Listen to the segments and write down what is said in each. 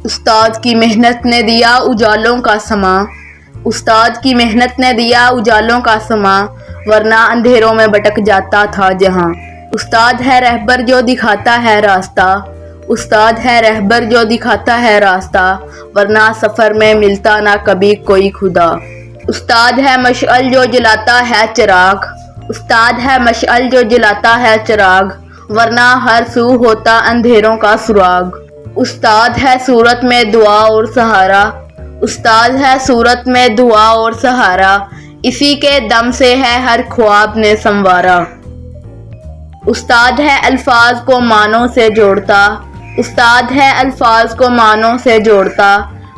استاد کی محنت نے دیا اجالوں کا سما، استاد کی محنت نے دیا اجالوں کا سما، ورنہ اندھیروں میں بھٹک جاتا تھا جہاں۔ استاد ہے رہبر جو دکھاتا ہے راستہ، استاد ہے رہبر جو دکھاتا ہے راستہ، ورنہ سفر میں ملتا نہ کبھی کوئی خدا۔ استاد ہے مشعل جو جلاتا ہے چراغ، استاد ہے مشعل جو جلاتا ہے چراغ، ورنہ ہر سو ہوتا اندھیروں کا سراغ۔ استاد ہے صورت میں دعا اور سہارا، استاد ہے صورت میں دعا اور سہارا، اسی کے دم سے ہے ہر خواب نے سنوارا۔ استاد ہے الفاظ کو معنوں سے جوڑتا، استاد ہے الفاظ کو معنوں سے جوڑتا،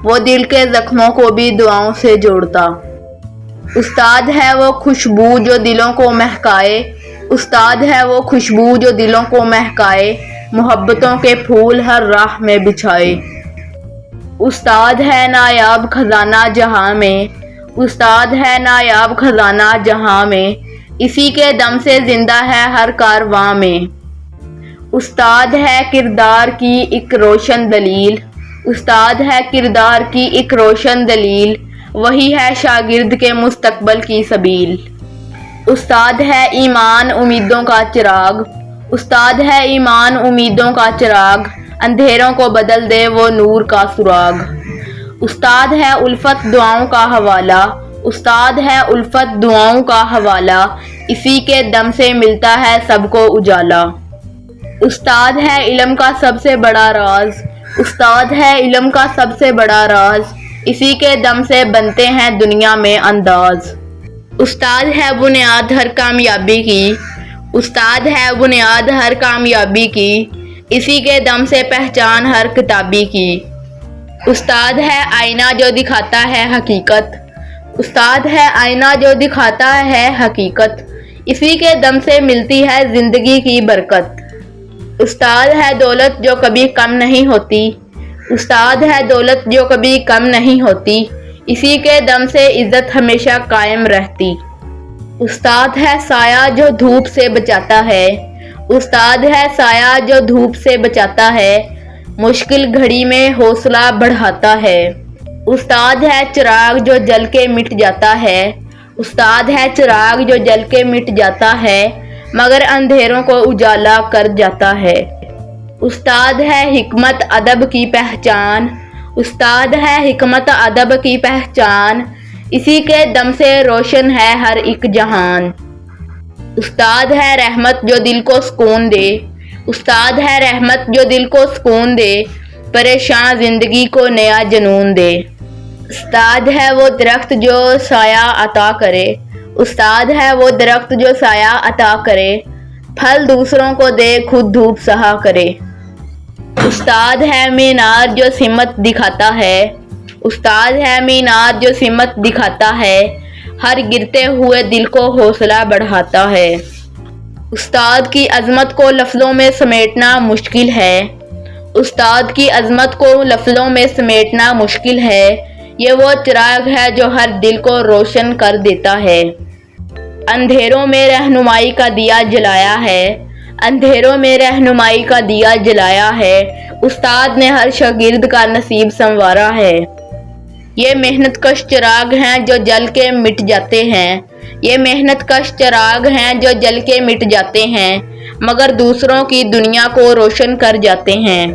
وہ دل کے زخموں کو بھی دعاؤں سے جوڑتا۔ استاد ہے وہ خوشبو جو دلوں کو مہکائے، استاد ہے وہ خوشبو جو دلوں کو مہکائے، محبتوں کے پھول ہر راہ میں بچھائے۔ استاد ہے نایاب خزانہ جہاں میں، استاد ہے نایاب خزانہ جہاں میں، اسی کے دم سے زندہ ہے ہر کارواں میں۔ استاد ہے کردار کی ایک روشن دلیل، استاد ہے کردار کی ایک روشن دلیل، وہی ہے شاگرد کے مستقبل کی سبیل۔ استاد ہے ایمان امیدوں کا چراغ، استاد ہے ایمان امیدوں کا چراغ، اندھیروں کو بدل دے وہ نور کا سراغ۔ استاد ہے الفت دعاؤں کا حوالہ، استاد ہے الفت دعاؤں کا حوالہ، اسی کے دم سے ملتا ہے سب کو اجالا۔ استاد ہے علم کا سب سے بڑا راز، استاد ہے علم کا سب سے بڑا راز، اسی کے دم سے بنتے ہیں دنیا میں انداز۔ استاد ہے بنیاد ہر کامیابی کی، استاد ہے بنیاد ہر کامیابی کی، اسی کے دم سے پہچان ہر کتابی کی۔ استاد ہے آئینہ جو دکھاتا ہے حقیقت، استاد ہے آئینہ جو دکھاتا ہے حقیقت، اسی کے دم سے ملتی ہے زندگی کی برکت۔ استاد ہے دولت جو کبھی کم نہیں ہوتی، استاد ہے دولت جو کبھی کم نہیں ہوتی، اسی کے دم سے عزت ہمیشہ قائم رہتی۔ استاد ہے سایہ جو دھوپ سے بچاتا ہے، استاد ہے سایہ جو دھوپ سے بچاتا ہے، مشکل گھڑی میں حوصلہ بڑھاتا ہے۔ استاد ہے چراغ جو جل کے مٹ جاتا ہے، استاد ہے چراغ جو جل کے مٹ جاتا ہے، مگر اندھیروں کو اجالا کر جاتا ہے۔ استاد ہے حکمت ادب کی پہچان، استاد ہے حکمت ادب کی پہچان، اسی کے دم سے روشن ہے ہر ایک جہان۔ استاد ہے رحمت جو دل کو سکون دے، استاد ہے رحمت جو دل کو سکون دے، پریشان زندگی کو نیا جنون دے۔ استاد ہے وہ درخت جو سایہ عطا کرے، استاد ہے وہ درخت جو سایہ عطا کرے، پھل دوسروں کو دے خود دھوپ سہا کرے۔ استاد ہے مینار جو سمت دکھاتا ہے، استاد ہے مینار جو سمت دکھاتا ہے، ہر گرتے ہوئے دل کو حوصلہ بڑھاتا ہے۔ استاد کی عظمت کو لفظوں میں سمیٹنا مشکل ہے، استاد کی عظمت کو لفظوں میں سمیٹنا مشکل ہے، یہ وہ چراغ ہے جو ہر دل کو روشن کر دیتا ہے۔ اندھیروں میں رہنمائی کا دیا جلایا ہے، اندھیروں میں رہنمائی کا دیا جلایا ہے، استاد نے ہر شاگرد کا نصیب سنوارا ہے۔ یہ محنت کش چراغ ہیں جو جل کے مٹ جاتے ہیں، یہ محنت کش چراغ ہیں جو جل کے مٹ جاتے ہیں، مگر دوسروں کی دنیا کو روشن کر جاتے ہیں۔